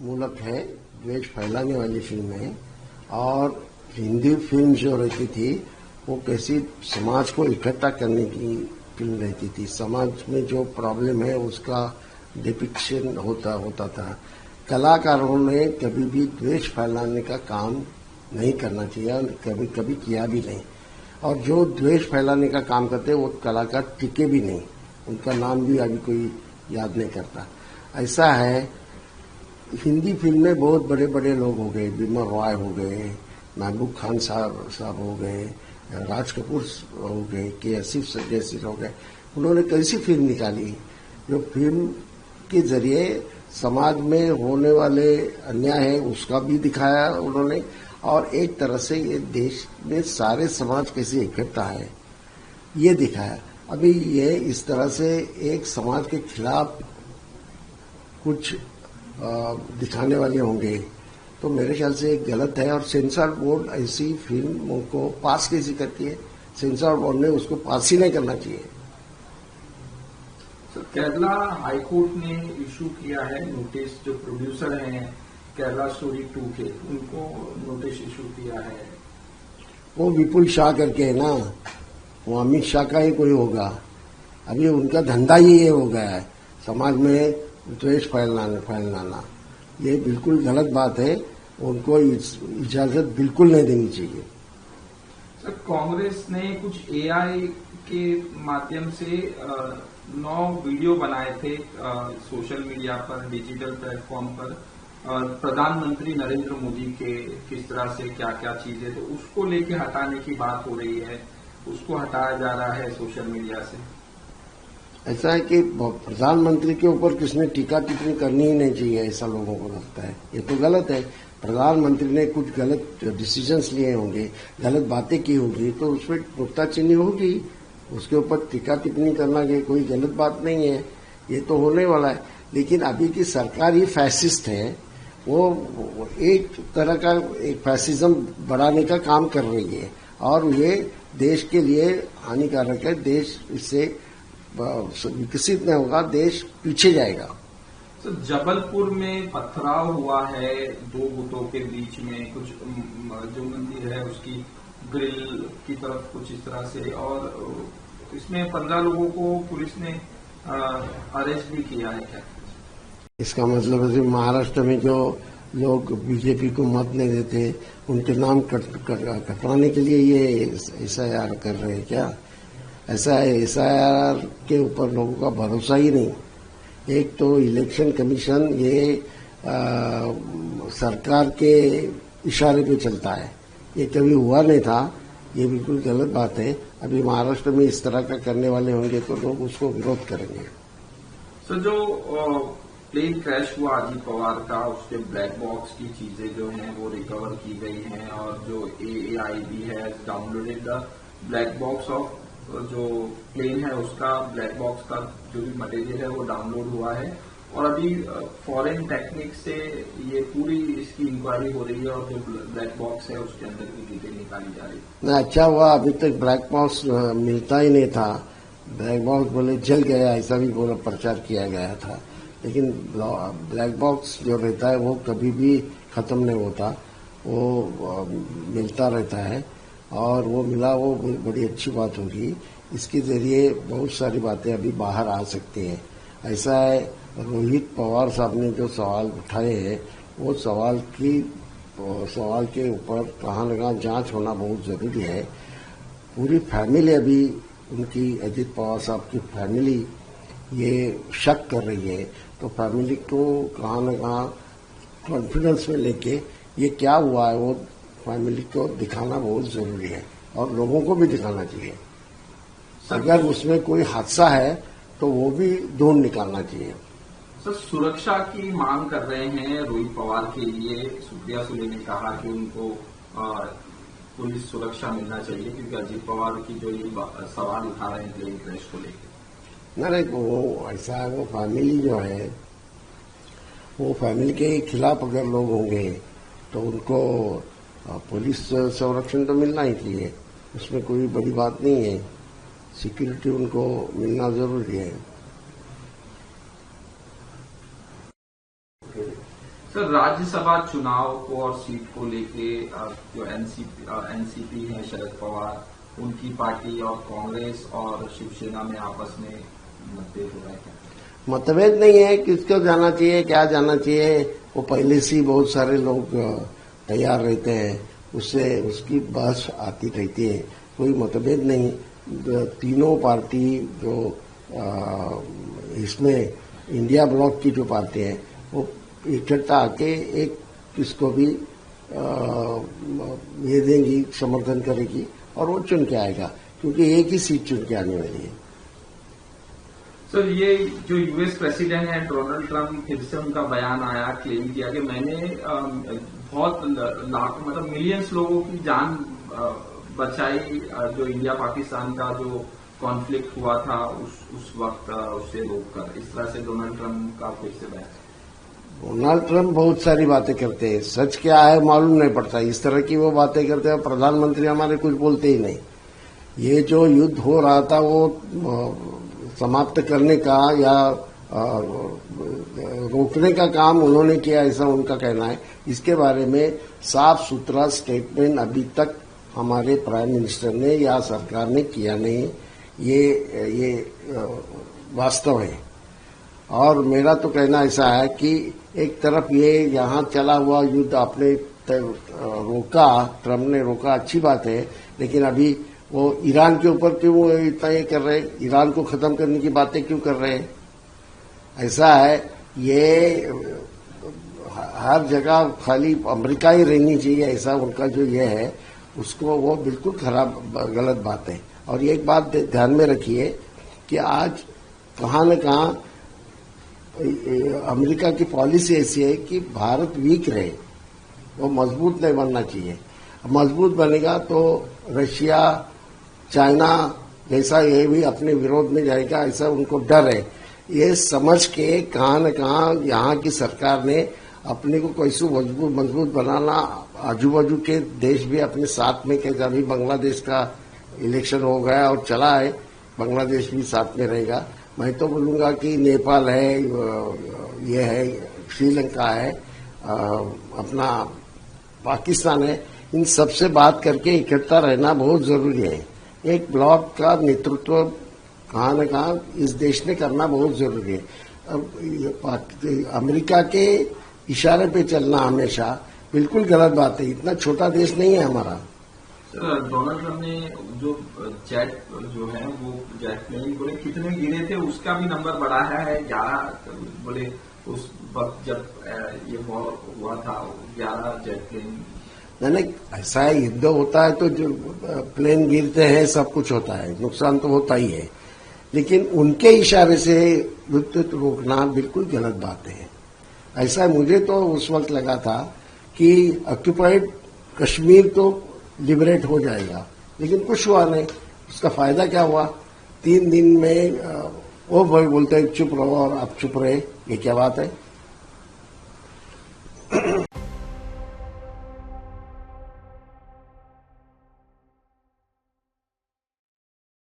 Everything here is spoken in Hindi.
मूलक है, द्वेष फैलाने वाली फिल्म है। और हिंदी फिल्म जो रहती थी वो कैसी समाज को इकट्ठा करने की फिल्म रहती थी। समाज में जो प्रॉब्लम है उसका डिपिक्शन होता था। कलाकारों ने कभी भी द्वेष फैलाने का काम नहीं करना चाहिए और कभी कभी किया भी नहीं। और जो द्वेष फैलाने का काम करते वो कलाकार टिके भी नहीं, उनका नाम भी अभी कोई याद नहीं करता। ऐसा है, हिंदी फिल्म में बहुत बड़े बड़े लोग हो गए, बिमल रॉय हो गए, महबूब खान साहब हो गए, राज कपूर हो गए, के आसिफ जैसे हो गए। उन्होंने कैसी फिल्म निकाली जो फिल्म के जरिए समाज में होने वाले अन्याय है उसका भी दिखाया उन्होंने, और एक तरह से ये देश में सारे समाज कैसे इकट्ठा है ये दिखाया। अभी ये इस तरह से एक समाज के खिलाफ कुछ दिखाने वाले होंगे तो मेरे ख्याल से गलत है। और सेंसर बोर्ड ऐसी फिल्मों को पास कैसी करती है? सेंसर बोर्ड ने उसको पास ही नहीं करना चाहिए। तो केरला हाईकोर्ट ने इशू किया है नोटिस, जो प्रोड्यूसर हैं केरला स्टोरी 2 के, उनको नोटिस इशू किया है। वो विपुल शाह करके है ना, वो अमित शाह का ही कोई होगा। अभी उनका धंधा ही ये हो गया है, समाज में द्वेष फैलाना। ये बिल्कुल गलत बात है, उनको इजाजत बिल्कुल नहीं देनी चाहिए। सर, कांग्रेस ने कुछ एआई के माध्यम से 9 वीडियो बनाए थे सोशल मीडिया पर, डिजिटल प्लेटफॉर्म पर, प्रधानमंत्री नरेंद्र मोदी के किस तरह से क्या क्या चीजें, तो उसको लेके हटाने की बात हो रही है, उसको हटाया जा रहा है सोशल मीडिया से। ऐसा है कि प्रधानमंत्री के ऊपर किसने टीका टिप्पणी करनी ही नहीं चाहिए, ऐसा लोगों को लगता है। ये तो गलत है। प्रधानमंत्री ने कुछ गलत डिसीजंस लिए होंगे, गलत बातें की होगी, तो उसमें नुक्ताचीनी होगी। उसके ऊपर टीका टिप्पणी करना ये कोई गलत बात नहीं है, ये तो होने वाला है। लेकिन अभी की सरकार ही फैसिस्ट है, वो एक तरह का एक फैसिज्म बढ़ाने का काम कर रही है और ये देश के लिए हानिकारक है। देश इससे विकसित नहीं होगा, देश पीछे जाएगा। तो जबलपुर में पथराव हुआ है 2 गुटों के बीच में, कुछ जो मंदिर है उसकी ग्रिल की तरफ कुछ इस तरह से, और इसमें 15 लोगों को पुलिस ने अरेस्ट भी किया है। क्या इसका मतलब है महाराष्ट्र में जो लोग बीजेपी को मत नहीं देते उनके नाम कटवाने के लिए ये एसआईआर कर रहे हैं क्या? ऐसा है, एसआईआर के ऊपर लोगों का भरोसा ही नहीं। एक तो इलेक्शन कमीशन ये सरकार के इशारे पे चलता है, ये कभी हुआ नहीं था, ये बिल्कुल गलत बात है। अभी महाराष्ट्र में इस तरह का करने वाले होंगे तो लोग उसको विरोध करेंगे। सर, जो प्लेन क्रैश हुआ अजीत पवार का, उसके ब्लैक बॉक्स की चीजें जो हैं वो रिकवर की गई हैं, और जो AAIB है downloaded the black box of जो प्लेन है उसका ब्लैक बॉक्स का जो भी मटेरियल है वो डाउनलोड हुआ है, और अभी फॉरेन टेक्निक से ये पूरी इसकी इंक्वायरी हो रही है और जो ब्लैक बॉक्स है उसके अंदर की चीजें निकाली जा रही है। अच्छा हुआ अभी तक ब्लैक बॉक्स मिलता ही नहीं था। ब्लैक बॉक्स बोले जल गया, ऐसा भी पूरा प्रचार किया गया था। लेकिन ब्लैक बॉक्स जो रहता है वो कभी भी खत्म नहीं होता, वो मिलता रहता है और वो मिला, वो बड़ी अच्छी बात होगी। इसके जरिए बहुत सारी बातें अभी बाहर आ सकती हैं। ऐसा है, रोहित पवार साहब ने जो सवाल उठाए हैं वो सवाल के ऊपर कहाँ न कहाँ जांच होना बहुत जरूरी है। पूरी फैमिली अभी उनकी, अजीत पवार साहब की फैमिली ये शक कर रही है, तो फैमिली को कहाँ न कहाँ कॉन्फिडेंस में लेके ये क्या हुआ है वो फैमिली को दिखाना बहुत जरूरी है और लोगों को भी दिखाना चाहिए। अगर उसमें कोई हादसा है तो वो भी ढूंढ निकालना चाहिए। सर, सुरक्षा की मांग कर रहे हैं रोहित पवार के लिए। सुप्रिया सुले ने कहा कि उनको पुलिस सुरक्षा मिलना चाहिए क्योंकि अजीत पवार की जो ये सवाल उठा रहे हैं प्लेन क्रैश को लेकर। नहीं, वो ऐसा है, वो फैमिली जो है वो फैमिली के खिलाफ अगर लोग होंगे तो उनको पुलिस संरक्षण तो मिलना ही चाहिए, उसमें कोई बड़ी बात नहीं है। सिक्योरिटी उनको मिलना जरूरी है। सर, राज्यसभा चुनाव को और सीट को लेके जो एनसीपी है शरद पवार, उनकी पार्टी और कांग्रेस और शिवसेना में आपस में मतभेद हो रहा है क्या? मतभेद नहीं है, किसको जाना चाहिए क्या जाना चाहिए, वो पहले से ही बहुत सारे लोग तैयार रहते हैं, उससे उसकी बहस आती रहती है, कोई मतभेद नहीं। तीनों पार्टी जो इसमें इंडिया ब्लॉक की जो पार्टी है वो इकट्ठा आके एक किसको भी ये देंगी, समर्थन करेगी और वो चुन के आएगा, क्योंकि एक ही सीट चुन के आने वाली है। सर, ये जो यूएस प्रेसिडेंट है डोनाल्ड ट्रंप, फिर से उनका बयान आया, क्लेम किया कि मैंने बहुत लाख मतलब मिलियंस लोगों की जान बचाई, जो इंडिया पाकिस्तान का जो कॉन्फ्लिक्ट हुआ था उस वक्त उससे रोककर। इस तरह से डोनाल्ड ट्रंप का फिर से बयान। डोनाल्ड ट्रंप बहुत सारी बातें करते हैं, सच क्या है मालूम नहीं पड़ता, इस तरह की वो बातें करते हैं। प्रधानमंत्री हमारे कुछ बोलते ही नहीं। ये जो युद्ध हो रहा था वो समाप्त करने का या रोकने का काम उन्होंने किया, ऐसा उनका कहना है। इसके बारे में साफ सुथरा स्टेटमेंट अभी तक हमारे प्राइम मिनिस्टर ने या सरकार ने किया नहीं। ये वास्तव है। और मेरा तो कहना ऐसा है कि एक तरफ ये यहाँ चला हुआ युद्ध आपने रोका, ट्रंप ने रोका, अच्छी बात है, लेकिन अभी वो ईरान के ऊपर क्यों इतना ये कर रहे हैं, ईरान को खत्म करने की बातें क्यों कर रहे हैं? ऐसा है, ये हर जगह खाली अमेरिका ही रहनी चाहिए, ऐसा उनका जो ये है उसको वो बिल्कुल खराब गलत बात है। और एक बात ध्यान में रखिए कि आज कहाँ न कहाँ अमेरिका की पॉलिसी ऐसी है कि भारत वीक रहे, वो मजबूत नहीं बनना चाहिए। मजबूत बनेगा तो रशिया, चाइना जैसा ये भी अपने विरोध में जाएगा, ऐसा उनको डर है। ये समझ के कहाँ न कहाँ यहाँ की सरकार ने अपने को कैसे मजबूत बनाना, आजू बाजू के देश भी अपने साथ में, कैसा भी बांग्लादेश का इलेक्शन हो गया और चला है, बांग्लादेश भी साथ में रहेगा। मैं तो बोलूंगा कि नेपाल है, ये है, श्रीलंका है, अपना पाकिस्तान है, इन सबसे बात करके इकट्ठा रहना बहुत जरूरी है। एक ब्लॉक का नेतृत्व कहाँ न कहाँ इस देश ने करना बहुत जरूरी है। अब अमेरिका के इशारे पे चलना हमेशा बिल्कुल गलत बात है। इतना छोटा देश नहीं है हमारा। डोनाल्ड ट्रंप ने जो जेट जो है वो जेट प्लेन बोले कितने गिरे थे, उसका भी नंबर बढ़ाया है 11। बोले उस वक्त जब ये हुआ था 11 जेट प्लेन। नहीं, ऐसा है, युद्ध होता है तो जो प्लेन गिरते हैं सब कुछ होता है, नुकसान तो होता ही है, लेकिन उनके इशारे से युद्ध रोकना बिल्कुल गलत बात है। ऐसा मुझे तो उस वक्त लगा था कि ऑक्यूपाइड कश्मीर तो लिबरेट हो जाएगा, लेकिन कुछ हुआ नहीं। उसका फायदा क्या हुआ? 3 दिन में वो बोलते हैं चुप रहो और आप चुप रहे, ये क्या बात है?